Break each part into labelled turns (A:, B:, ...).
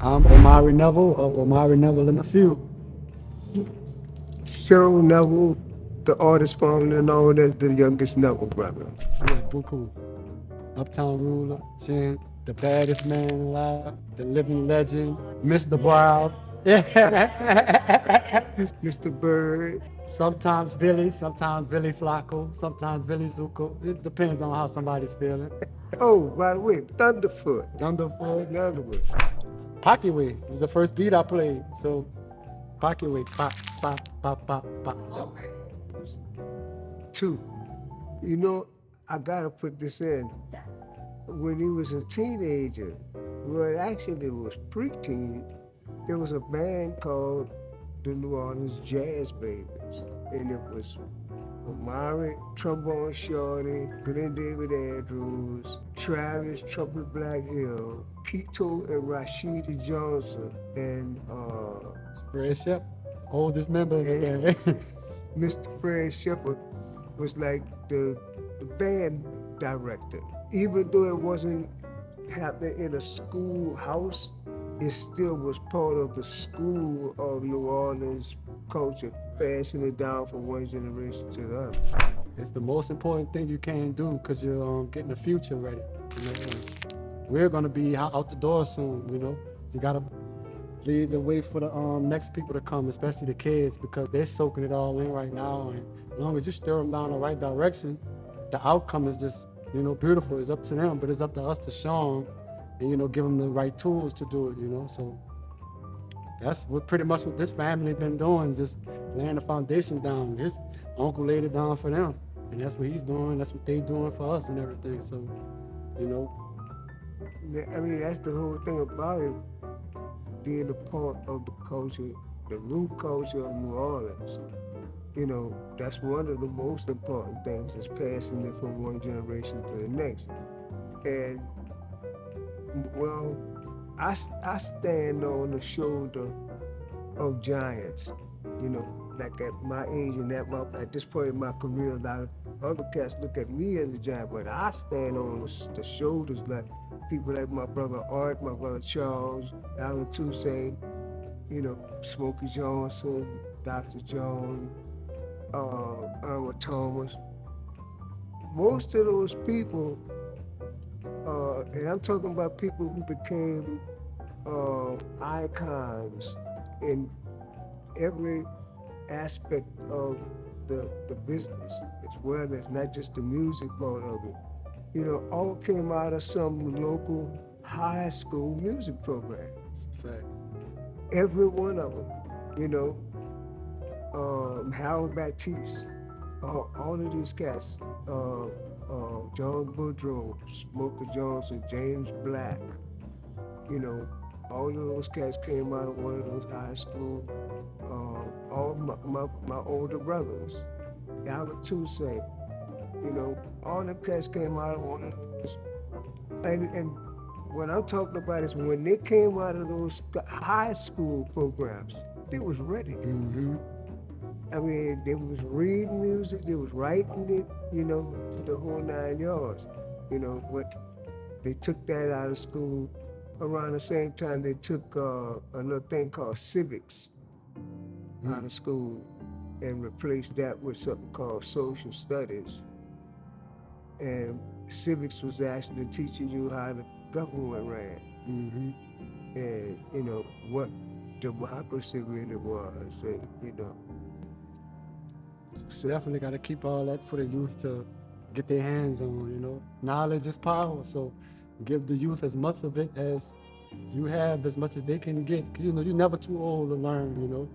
A: I'm Omari Neville of Omari Neville The Fuel.
B: Cyril Neville, the artist formerly known as the youngest Neville brother.
A: Yeah, Buku. Uptown ruler, Chin, the baddest man alive, the living legend, Mr. Brown. Yeah.
B: Mr. Bird.
A: Sometimes Billy Flacco, sometimes Billy Zuko. It depends on how somebody's feeling.
B: Oh, by the way, Thunderfoot.
A: Thunderfoot. Pocket Way was the first beat I played. So, Pocket Way, pop, pop, pop, pop, pop.
B: Two. You know, I gotta put this in. When he was a teenager, well, actually it was preteen, there was a band called the New Orleans Jazz Babies, and it was Omari, trombone shorty, Glenn David Andrews, Travis, trumpet Black Hill, Pito and Rashida Johnson, and
A: Fred Shep, oldest member of the band.
B: Mr. Fred Shepard was like the band director. Even though it wasn't happening in a schoolhouse, it still was part of the school of New Orleans culture, passing it down from one generation to the other.
A: It's the most important thing you can do because you're getting the future ready. You know? We're gonna be out the door soon, you know. You gotta lead the way for the next people to come, especially the kids, because they're soaking it all in right now. And as long as you steer them down the right direction, the outcome is just, you know, beautiful. It's up to them, but it's up to us to show them and, you know, give them the right tools to do it, you know. So that's pretty much what this family been doing, just laying the foundation down. His uncle laid it down for them, and that's what he's doing. That's what they doing for us and everything. So, you know.
B: I mean, that's the whole thing about it, being a part of the culture, the root culture of New Orleans. You know, that's one of the most important things, is passing it from one generation to the next. And, well, I stand on the shoulder of giants, you know, like at my age and at this point in my career, a lot of other cats look at me as a giant, but I stand on the shoulders like people like my brother Art, my brother Charles, Alan Toussaint, you know, Smokey Johnson, Dr. Jones, Irma Thomas. Most of those people, and I'm talking about people who became icons in every aspect of the business, as well as not just the music part of it, you know, all came out of some local high school music program.
A: That's a fact.
B: Every one of them, you know. Harold Baptiste, all of these cats, John Boudreaux, Smokey Johnson, James Black, you know, all of those cats came out of one of those high school. All my older brothers, Alan Toussaint, you know, all them cats came out of one of those. And what I'm talking about is when they came out of those high school programs, they was ready.
A: Mm-hmm.
B: I mean, they was reading music, they was writing it, you know, the whole 9 yards. You know, but they took that out of school. Around the same time, they took another thing called civics out of school and replaced that with something called social studies. And civics was actually teaching you how the government ran.
A: Mm-hmm.
B: And, you know, what democracy really was, and, you know.
A: So definitely got to keep all that for the youth to get their hands on, you know. Knowledge is power, so give the youth as much of it as you have, as much as they can get. Because, you know, you're never too old to learn, you know.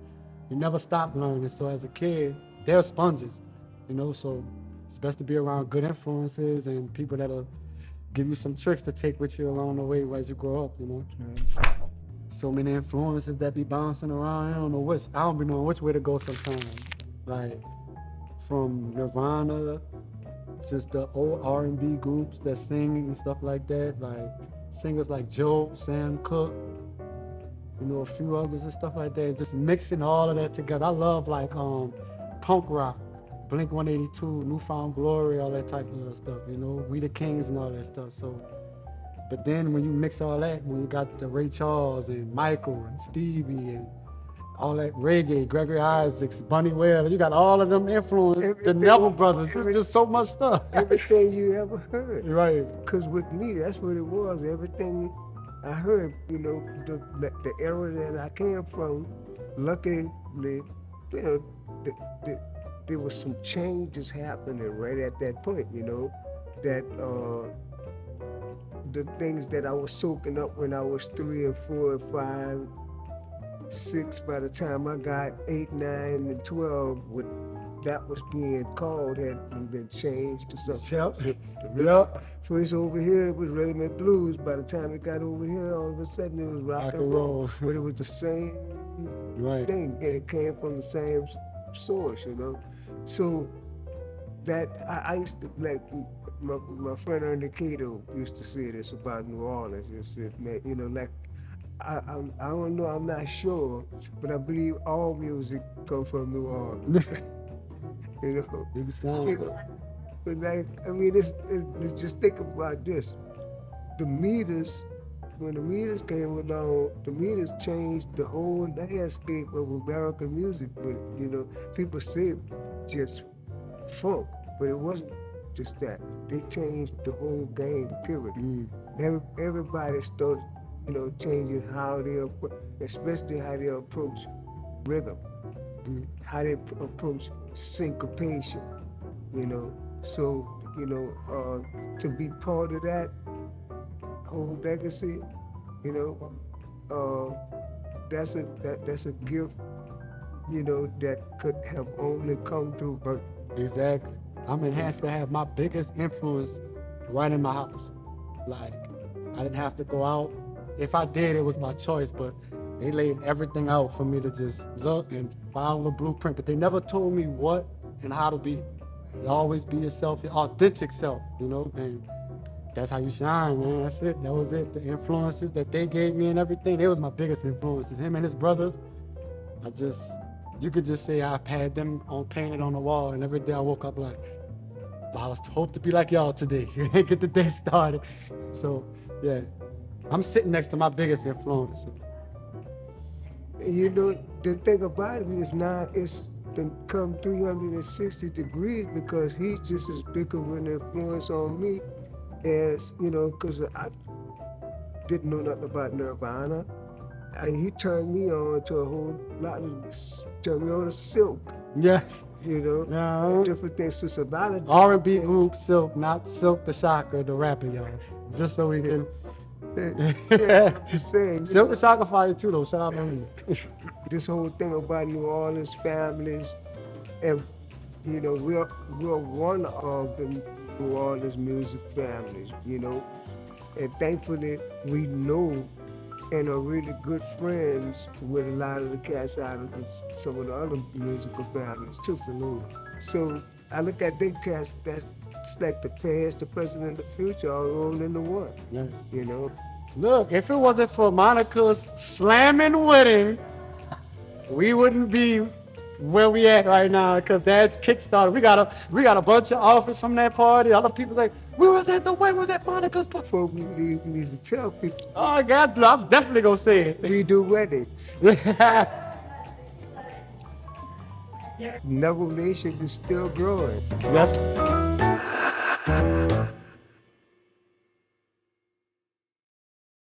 A: You never stop learning. So as a kid, they're sponges, you know. So it's best to be around good influences and people that'll give you some tricks to take with you along the way as you grow up, you know.
B: Right.
A: So many influences that be bouncing around. I don't be knowing which way to go sometimes. Like, from Nirvana, just the old R&B groups that sing and stuff like that, like singers like Joe, Sam Cooke, you know, a few others and stuff like that, just mixing all of that together. I love like punk rock, Blink 182, Newfound Glory, all that type of stuff, you know, We the Kings and all that stuff. So, but then when you mix all that, when you got the Ray Charles and Michael and Stevie and all that reggae, Gregory Isaacs, Bunny Wailer, you got all of them influences, the Neville Brothers, it's just so much stuff.
B: Everything you ever heard.
A: Right.
B: Because with me, that's what it was. Everything I heard, you know, the era that I came from, luckily, you know, there was some changes happening right at that point, you know, that the things that I was soaking up when I was 3 and 4 and 5, 6, by the time I got 8, 9, and 12, what that was being called had been changed to something.
A: Yep.
B: First over here it was rhythm and blues. By the time it got over here, all of a sudden it was rock and roll. But it was the same thing, and it came from the same source, you know. So that I used to, like, my friend Ernie Cato used to say this about New Orleans. He said, man, you know, like, I don't know, I'm not sure, but I believe all music comes from New Orleans. You know, but like, I mean, it's just think about this. The meters, when the meters came along, the meters changed the whole landscape of American music. But, you know, people say just funk, but it wasn't just that. They changed the whole game, period. Everybody started, you know, changing how they, especially how they approach rhythm, how they approach syncopation, you know. So, you know, to be part of that whole legacy, you know, that's a gift, you know, that could have only come through birth.
A: Exactly. I'm enhanced to have my biggest influence right in my house. Like, I didn't have to go out. If I did, it was my choice, but they laid everything out for me to just look and follow the blueprint. But they never told me what and how to be. You always be yourself, your authentic self, you know, and that's how you shine, man. That's it. That was it. The influences that they gave me and everything, they was my biggest influences. Him and his brothers, you could just say I've had them painted on the wall, and every day I woke up like, I hope to be like y'all today. Get the day started. So, yeah, I'm sitting next to my biggest influence.
B: You know, the thing about it is now it's come 360 degrees because he's just as big of an influence on me as, you know, because I didn't know nothing about Nirvana. And he turned me on to a whole lot of, turned me on to Silk.
A: Yeah.
B: You know, different things. So it's a lot of
A: R&B group Silk, not Silk the Shocker, the rapper, y'all. Just so we can.
B: Yeah, I'm just saying.
A: Silk the Shocker fire too, though. Shout out to him.
B: This whole thing about New Orleans families, and you know, we're one of the New Orleans music families, you know, and thankfully we know and are really good friends with a lot of the cats out of some of the other musical families too. So I look at them cats, that's like the past, the present, and the future all rolled into one. Yeah. You know.
A: Look, if it wasn't for Monica's slamming wedding, we wouldn't be where we at right now, because that kickstarted. We got a bunch of offers from that party. Other people like, where was that? Where was that Monica's party?
B: Before we leave, we need to tell people.
A: Oh God, I was definitely gonna say it.
B: We do weddings. Neville Nation is still growing.
A: Yes.